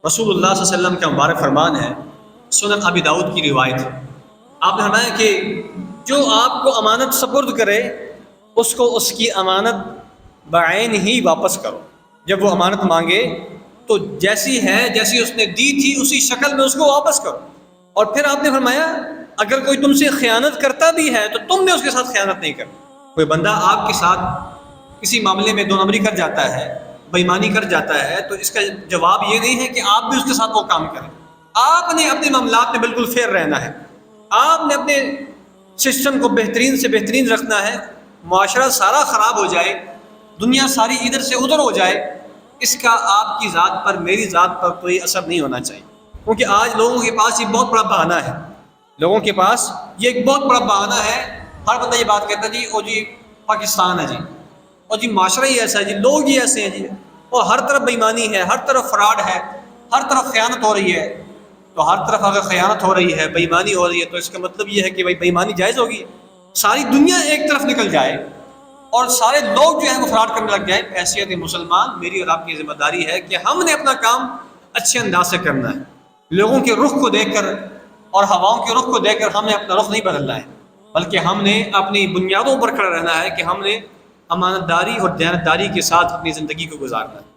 رسول اللہ صلی اللہ علیہ وسلم کا مبارک فرمان ہے، سنن ابی داؤد کی روایت ہے، آپ نے فرمایا کہ جو آپ کو امانت سپرد کرے اس کو اس کی امانت بعین ہی واپس کرو۔ جب وہ امانت مانگے تو جیسی ہے جیسی اس نے دی تھی اسی شکل میں اس کو واپس کرو۔ اور پھر آپ نے فرمایا اگر کوئی تم سے خیانت کرتا بھی ہے تو تم نے اس کے ساتھ خیانت نہیں کرنی۔ کوئی بندہ آپ کے ساتھ کسی معاملے میں دو نمبری کر جاتا ہے، بےایمانی کر جاتا ہے، تو اس کا جواب یہ نہیں ہے کہ آپ بھی اس کے ساتھ وہ کام کریں۔ آپ نے اپنے معاملات میں بالکل فیئر رہنا ہے، آپ نے اپنے سسٹم کو بہترین سے بہترین رکھنا ہے۔ معاشرہ سارا خراب ہو جائے، دنیا ساری ادھر سے ادھر ہو جائے، اس کا آپ کی ذات پر، میری ذات پر کوئی اثر نہیں ہونا چاہیے، کیونکہ آج لوگوں کے پاس یہ بہت بڑا بہانہ ہے، لوگوں کے پاس یہ ایک بہت بڑا بہانہ ہے۔ ہر بندہ یہ بات کہتا ہے جی او جی پاکستان ہے جی، اور جی معاشرہ ہی ایسا ہے جی، لوگ ہی ایسے ہیں جی، اور ہر طرف بےایمانی ہے، ہر طرف فراڈ ہے، ہر طرف خیانت ہو رہی ہے۔ تو ہر طرف اگر خیانت ہو رہی ہے، بےایمانی ہو رہی ہے، تو اس کا مطلب یہ ہے کہ بھائی بےایمانی جائز ہوگی، ساری دنیا ایک طرف نکل جائے اور سارے لوگ جو ہیں وہ فراڈ کرنے لگ جائیں۔ حیثیت مسلمان میری اور آپ کی ذمہ داری ہے کہ ہم نے اپنا کام اچھے انداز سے کرنا ہے، لوگوں کے رخ کو دیکھ کر اور ہواؤں کے رخ کو دیکھ کر ہم نے اپنا رخ نہیں بدلنا ہے، بلکہ ہم نے اپنی بنیادوں پر کھڑا رہنا ہے کہ ہم نے امانت داری اور دیانت داری کے ساتھ اپنی زندگی کو گزارنا ہے۔